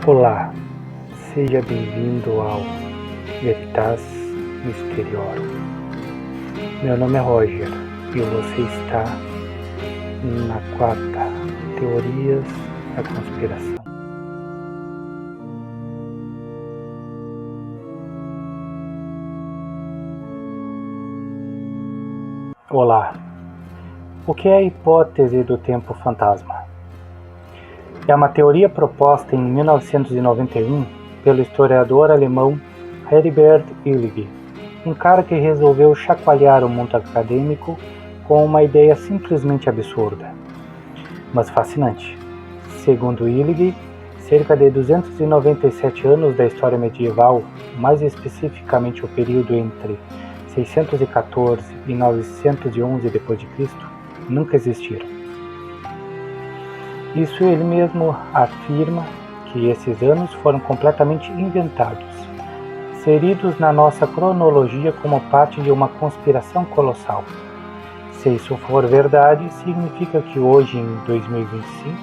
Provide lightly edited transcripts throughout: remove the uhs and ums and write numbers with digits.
Olá, seja bem-vindo ao Veritas Mysteriorum. Meu nome é Roger e você está na quarta Teorias da Conspiração. Olá, o que é a hipótese do tempo fantasma? É uma teoria proposta em 1991 pelo historiador alemão Heribert Illig, um cara que resolveu chacoalhar o mundo acadêmico com uma ideia simplesmente absurda, mas fascinante. Segundo Illig, cerca de 297 anos da história medieval, mais especificamente o período entre 614 e 911 d.C., nunca existiram. Isso ele mesmo afirma que esses anos foram completamente inventados, inseridos na nossa cronologia como parte de uma conspiração colossal. Se isso for verdade, significa que hoje, em 2025,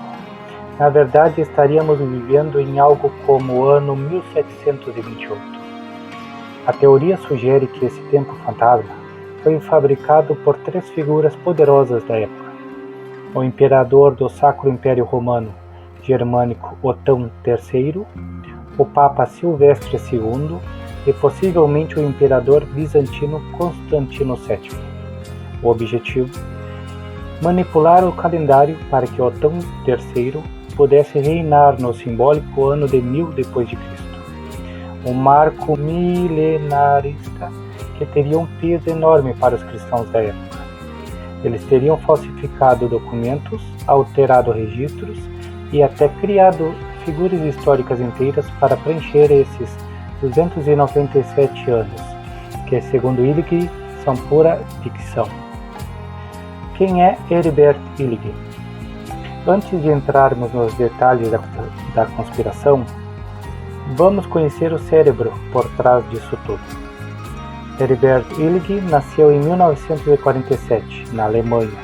na verdade estaríamos vivendo em algo como o ano 1728. A teoria sugere que esse tempo fantasma foi fabricado por três figuras poderosas da época: o imperador do Sacro Império Romano Germânico Otão III, o Papa Silvestre II e possivelmente o imperador bizantino Constantino VII. O objetivo? Manipular o calendário para que Otão III pudesse reinar no simbólico ano de 1000 d.C., um marco milenarista que teria um peso enorme para os cristãos da época. Eles teriam falsificado documentos, alterado registros e até criado figuras históricas inteiras para preencher esses 297 anos, que, segundo Illig, são pura ficção. Quem é Heribert Illig? Antes de entrarmos nos detalhes da conspiração, vamos conhecer o cérebro por trás disso tudo. Heribert Illig nasceu em 1947, na Alemanha,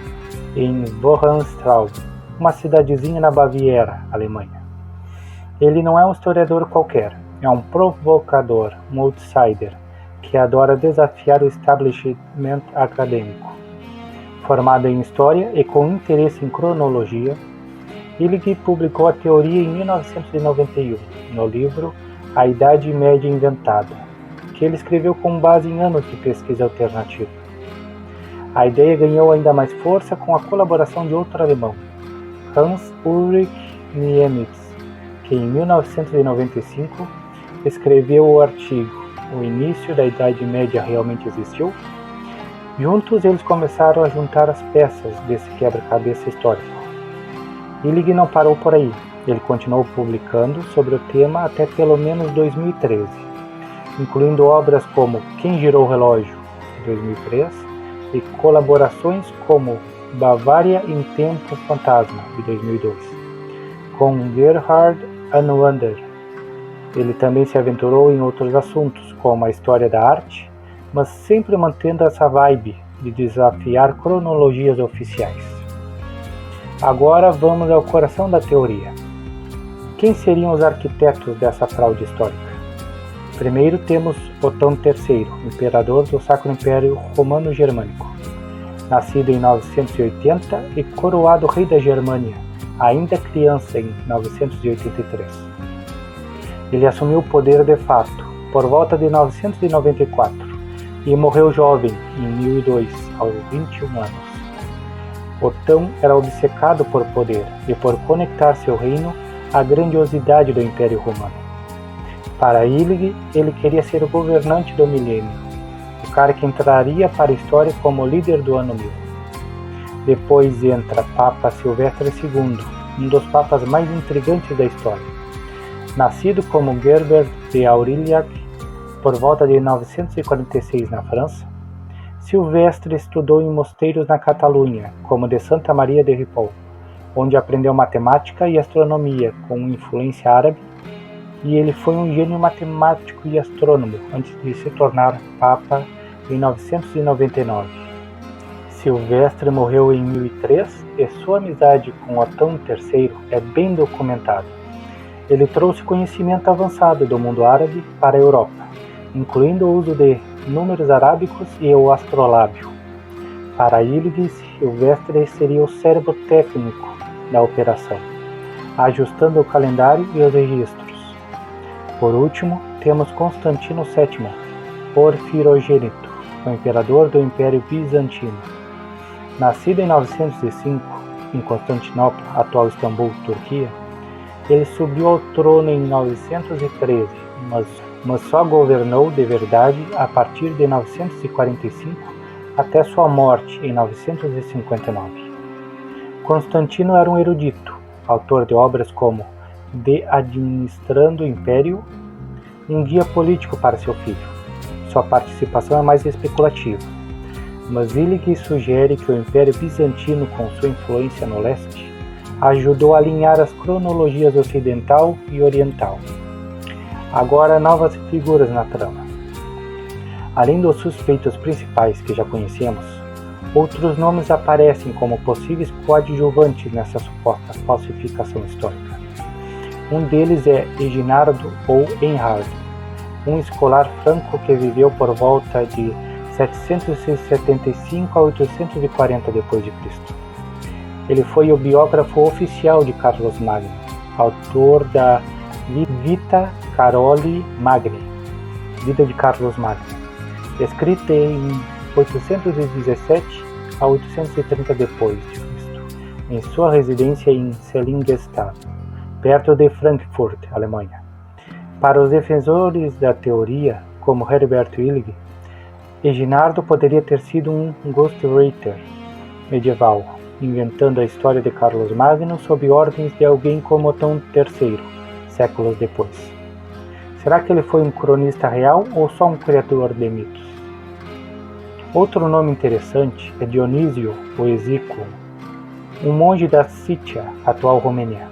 em Bohrenstraub, uma cidadezinha na Baviera, Alemanha. Ele não é um historiador qualquer, é um provocador, um outsider, que adora desafiar o establishment acadêmico. Formado em História e com interesse em cronologia, Illig publicou a teoria em 1991, no livro A Idade Média Inventada, que ele escreveu com base em anos de pesquisa alternativa. A ideia ganhou ainda mais força com a colaboração de outro alemão, Hans Ulrich Niemitz, que em 1995 escreveu o artigo O Início da Idade Média Realmente Existiu? Juntos eles começaram a juntar as peças desse quebra-cabeça histórico. Illig não parou por aí, ele continuou publicando sobre o tema até pelo menos 2013, incluindo obras como Quem Girou o Relógio, de 2003, e colaborações como Bavária em Tempo Fantasma, de 2002, com Gerhard Anwander. Ele também se aventurou em outros assuntos, como a história da arte, mas sempre mantendo essa vibe de desafiar cronologias oficiais. Agora vamos ao coração da teoria. Quem seriam os arquitetos dessa fraude histórica? Primeiro temos Otão III, imperador do Sacro Império Romano Germânico, nascido em 980 e coroado rei da Germânia, ainda criança, em 983. Ele assumiu o poder de fato por volta de 994 e morreu jovem em 1002, aos 21 anos. Otão era obcecado por poder e por conectar seu reino à grandiosidade do Império Romano. Para Illig, ele queria ser o governante do milênio, o cara que entraria para a história como líder do ano 1000. Depois entra Papa Silvestre II, um dos papas mais intrigantes da história. Nascido como Gerbert de Aurillac por volta de 946 na França, Silvestre estudou em mosteiros na Catalunha, como de Santa Maria de Ripoll, onde aprendeu matemática e astronomia com influência árabe, e ele foi um gênio matemático e astrônomo antes de se tornar Papa em 999. Silvestre morreu em 1003 e sua amizade com Otão III é bem documentada. Ele trouxe conhecimento avançado do mundo árabe para a Europa, incluindo o uso de números arábicos e o astrolábio. Para Illig, Silvestre seria o cérebro técnico da operação, ajustando o calendário e os registros. Por último, temos Constantino VII, Porfirogênito, o imperador do Império Bizantino. Nascido em 905, em Constantinopla, atual Istambul, Turquia, ele subiu ao trono em 913, mas só governou de verdade a partir de 945 até sua morte em 959. Constantino era um erudito, autor de obras como De Administrando o Império, um guia político para seu filho. Sua participação é mais especulativa, mas Illig sugere que o Império Bizantino, com sua influência no leste, ajudou a alinhar as cronologias ocidental e oriental. Agora, novas figuras na trama. Além dos suspeitos principais que já conhecemos, outros nomes aparecem como possíveis coadjuvantes nessa suposta falsificação histórica. Um deles é Eginardo ou Enhard, um escolar franco que viveu por volta de 775 a 840 d.C. Ele foi o biógrafo oficial de Carlos Magno, autor da Vita Caroli Magni, Vida de Carlos Magno, escrita em 817 a 830 d.C., em sua residência em Seligenstadt, perto de Frankfurt, Alemanha. Para os defensores da teoria, como Herbert Illig, Eginardo poderia ter sido um ghostwriter medieval, inventando a história de Carlos Magno sob ordens de alguém como Otão III, séculos depois. Será que ele foi um cronista real ou só um criador de mitos? Outro nome interessante é Dionísio o Exíquo, um monge da Sítia, atual Romênia,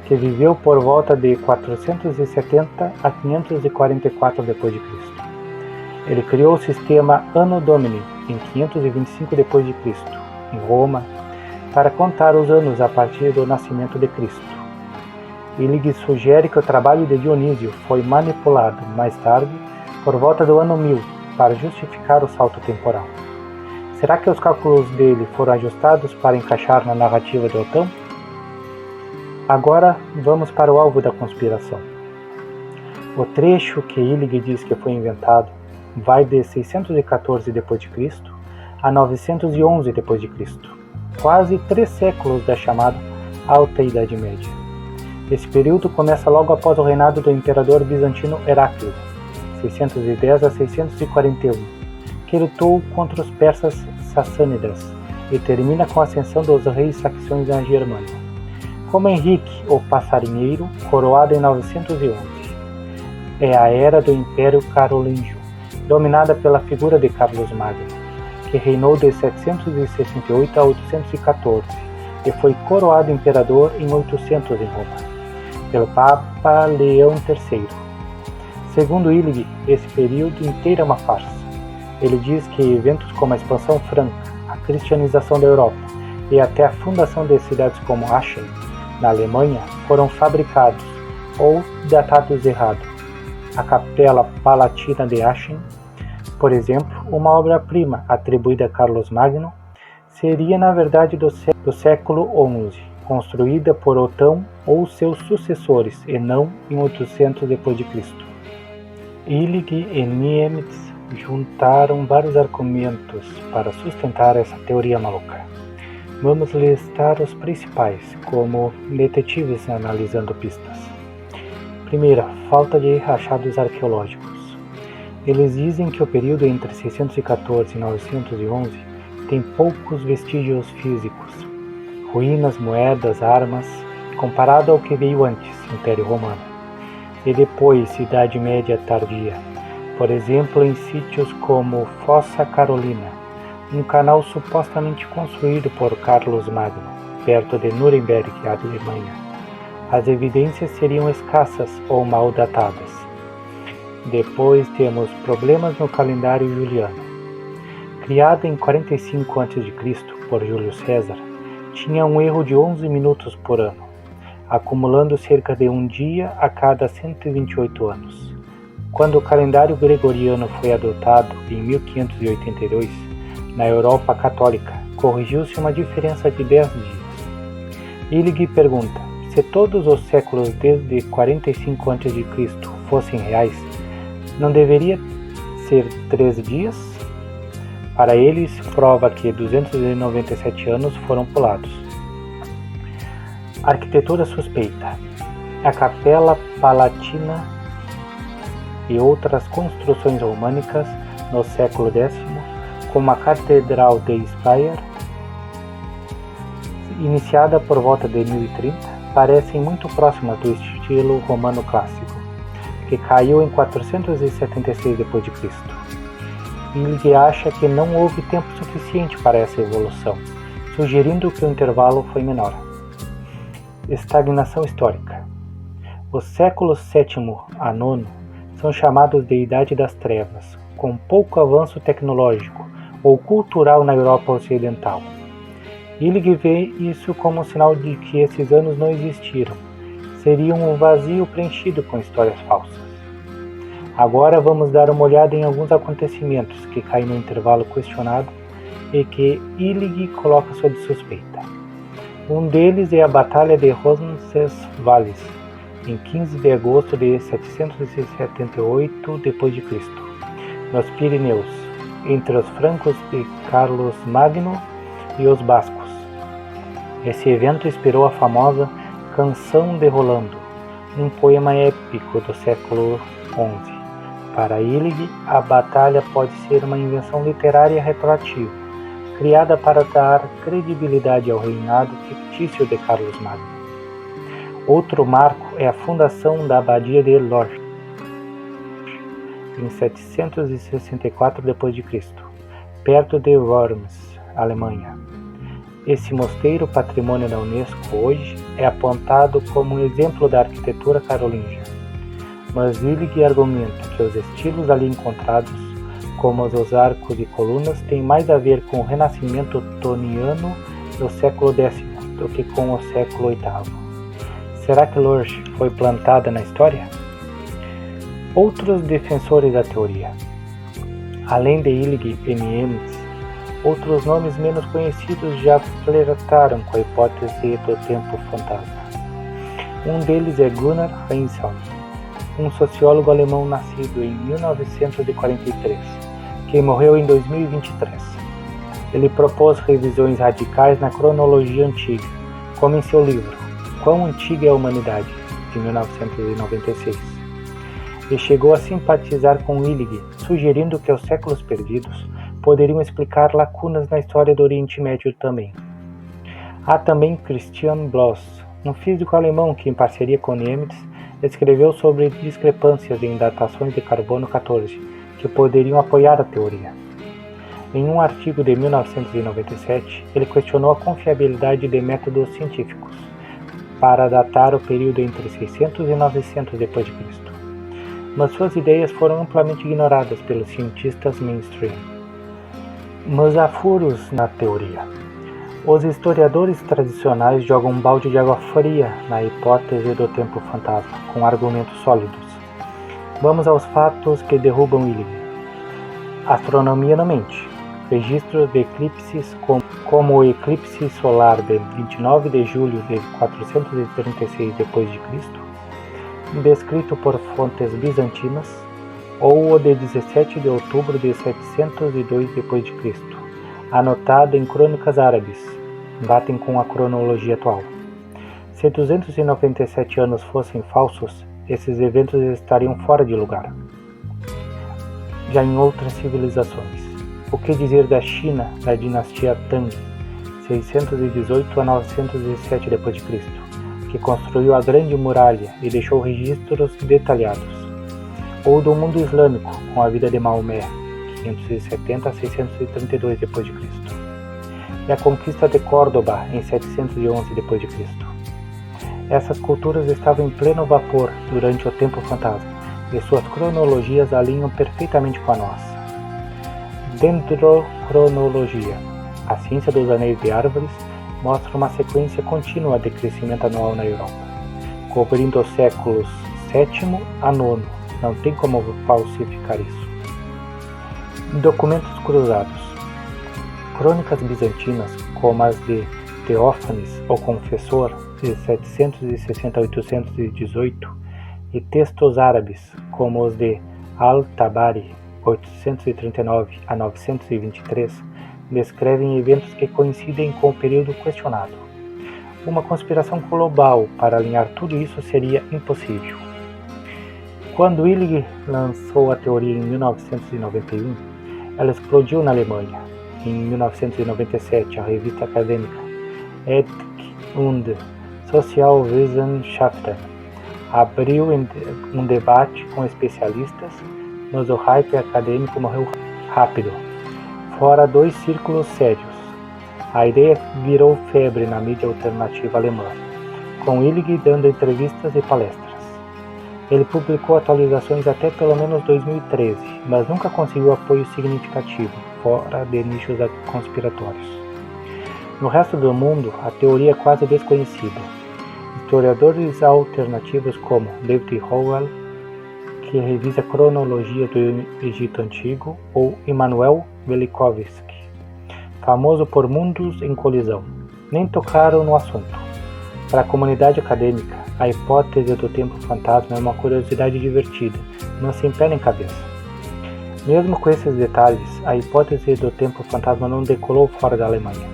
que viveu por volta de 470 a 544 d.C. Ele criou o sistema Anno Domini em 525 d.C., em Roma, para contar os anos a partir do nascimento de Cristo. Illig sugere que o trabalho de Dionísio foi manipulado mais tarde, por volta do ano 1000, para justificar o salto temporal. Será que os cálculos dele foram ajustados para encaixar na narrativa de Otão? Agora vamos para o alvo da conspiração. O trecho que Illig diz que foi inventado vai de 614 d.C. a 911 d.C., quase 3 séculos da chamada Alta Idade Média. Esse período começa logo após o reinado do imperador bizantino Heráclio, 610 a 641, que lutou contra os persas sassânidas e termina com a ascensão dos reis saxões na Germânia, como Henrique, o Passarinheiro, coroado em 911. É a era do Império Carolíngio, dominada pela figura de Carlos Magno, que reinou de 768 a 814 e foi coroado imperador em 800 em Roma, pelo Papa Leão III. Segundo Illig, esse período inteiro é uma farsa. Ele diz que eventos como a expansão franca, a cristianização da Europa e até a fundação de cidades como Aachen, na Alemanha, foram fabricados ou datados errado. A Capela Palatina de Aachen, por exemplo, uma obra-prima atribuída a Carlos Magno, seria na verdade do século XI, construída por Otão ou seus sucessores, e não em 800 d.C. Illig e Niemitz juntaram vários argumentos para sustentar essa teoria maluca. Vamos listar os principais, como detetives analisando pistas. Primeira, falta de achados arqueológicos. Eles dizem que o período entre 614 e 911 tem poucos vestígios físicos, ruínas, moedas, armas, comparado ao que veio antes, Império Romano, e depois Idade Média tardia, por exemplo em sítios como Fossa Carolina, um canal supostamente construído por Carlos Magno, perto de Nuremberg, Alemanha. As evidências seriam escassas ou mal datadas. Depois temos problemas no calendário juliano. Criada em 45 a.C. por Júlio César, tinha um erro de 11 minutos por ano. acumulando cerca de um dia a cada 128 anos. Quando o calendário gregoriano foi adotado em 1582, na Europa católica, corrigiu-se uma diferença de 10 dias. Illig pergunta: se todos os séculos desde 45 a.C. fossem reais, não deveria ser 13 dias? Para eles, prova que 297 anos foram pulados. Arquitetura suspeita. A Capela Palatina e outras construções românicas no século X, como a Catedral de Speyer, iniciada por volta de 1030, parecem muito próximas do estilo romano clássico, que caiu em 476 d.C. Illig acha que não houve tempo suficiente para essa evolução, sugerindo que o intervalo foi menor. Estagnação histórica. Os séculos VII a IX são chamados de Idade das Trevas, com pouco avanço tecnológico ou cultural na Europa Ocidental. Illig vê isso como um sinal de que esses anos não existiram, seriam um vazio preenchido com histórias falsas. Agora vamos dar uma olhada em alguns acontecimentos que caem no intervalo questionado e que Illig coloca sob suspeita. Um deles é a Batalha de Roncesvalles, em 15 de agosto de 778 d.C., nos Pirineus, entre os francos de Carlos Magno e os bascos. Esse evento inspirou a famosa Canção de Rolando, um poema épico do século XI. Para Illig, a batalha pode ser uma invenção literária retroativa, criada para dar credibilidade ao reinado fictício de Carlos Magno. Outro marco é a fundação da Abadia de Lorsch, em 764 d.C., perto de Worms, Alemanha. Esse mosteiro, patrimônio da Unesco hoje, é apontado como um exemplo da arquitetura carolíngia. Mas Illig argumenta que os estilos ali encontrados, como os arcos e colunas, têm mais a ver com o renascimento toniano do século X do que com o século VIII. Será que Lorsch foi plantada na história? Outros defensores da teoria. Além de Illig e Niemietz, outros nomes menos conhecidos já flertaram com a hipótese do tempo fantasma. Um deles é Gunnar Heinzel, um sociólogo alemão nascido em 1943, que morreu em 2023. Ele propôs revisões radicais na cronologia antiga, como em seu livro Quão Antiga é a Humanidade, de 1996. E chegou a simpatizar com Illig, sugerindo que os séculos perdidos poderiam explicar lacunas na história do Oriente Médio também. Há também Christian Bloss, um físico alemão que, em parceria com Niemietz, escreveu sobre discrepâncias em datações de carbono 14, que poderiam apoiar a teoria. Em um artigo de 1997, ele questionou a confiabilidade de métodos científicos para datar o período entre 600 e 900 d.C., mas suas ideias foram amplamente ignoradas pelos cientistas mainstream. Mas há furos na teoria. Os historiadores tradicionais jogam um balde de água fria na hipótese do tempo fantasma, com argumentos sólidos. Vamos aos fatos que derrubam Illig. Astronomia não mente. Registros de eclipses como o eclipse solar de 29 de julho de 436 d.C., descrito por fontes bizantinas, ou o de 17 de outubro de 702 d.C., anotado em crônicas árabes, batem com a cronologia atual. Se 297 anos fossem falsos, esses eventos estariam fora de lugar. Já em outras civilizações, o que dizer da China da dinastia Tang, 618 a 907 d.C., que construiu a Grande Muralha e deixou registros detalhados, ou do mundo islâmico com a vida de Maomé, 570 a 632 d.C., e a conquista de Córdoba em 711 d.C. Essas culturas estavam em pleno vapor durante o tempo fantasma, e suas cronologias alinham perfeitamente com a nossa. Dendrocronologia. A ciência dos anéis de árvores mostra uma sequência contínua de crescimento anual na Europa. cobrindo os séculos VII a IX. Não tem como falsificar isso. Documentos cruzados. Crônicas bizantinas, como as de Teófanes, o Confessor, de 760 a 818, e textos árabes, como os de Al-Tabari, 839 a 923, descrevem eventos que coincidem com o período questionado. Uma conspiração global para alinhar tudo isso seria impossível. Quando Illig lançou a teoria em 1991, ela explodiu na Alemanha. Em 1997, a revista acadêmica Ethik und Sozialwissenschaften abriu um debate com especialistas, mas o hype acadêmico morreu rápido, fora 2 círculos sérios. A ideia virou febre na mídia alternativa alemã, com Illig dando entrevistas e palestras. Ele publicou atualizações até pelo menos 2013, mas nunca conseguiu apoio significativo, fora de nichos conspiratórios. No resto do mundo, a teoria é quase desconhecida. Historiadores alternativos como David Howell, que revisa a cronologia do Egito Antigo, ou Immanuel Velikovsky, famoso por Mundos em Colisão, nem tocaram no assunto. Para a comunidade acadêmica, a hipótese do tempo fantasma é uma curiosidade divertida, não sem pé nem cabeça. Mesmo com esses detalhes, a hipótese do tempo fantasma não decolou fora da Alemanha,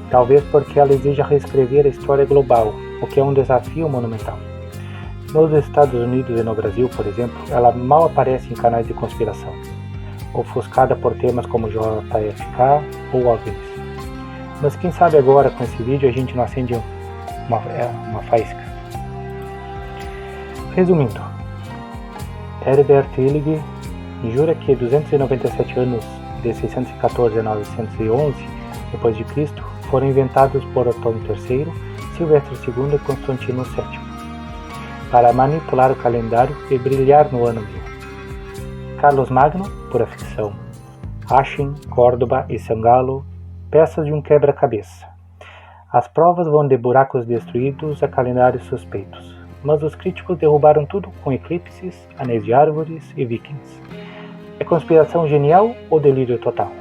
talvez porque ela exija reescrever a história global, o que é um desafio monumental. Nos Estados Unidos e no Brasil, por exemplo, ela mal aparece em canais de conspiração, ofuscada por temas como JFK ou OVNIs. Mas quem sabe agora, com esse vídeo, a gente não acende uma faísca. Resumindo, Herbert Illig jura que 297 anos de 614 a 911 d.C. foram inventados por Otón III, Silvestre II e Constantino VII, para manipular o calendário e brilhar no ano 1000. Carlos Magno, pura ficção. Aschin, Córdoba e São Galo, peças de um quebra-cabeça. As provas vão de buracos destruídos a calendários suspeitos, mas os críticos derrubaram tudo com eclipses, anéis de árvores e vikings. É conspiração genial ou delírio total?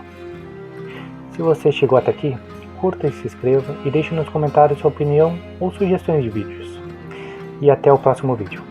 Se você chegou até aqui, curta e se inscreva e deixe nos comentários sua opinião ou sugestões de vídeos. E até o próximo vídeo.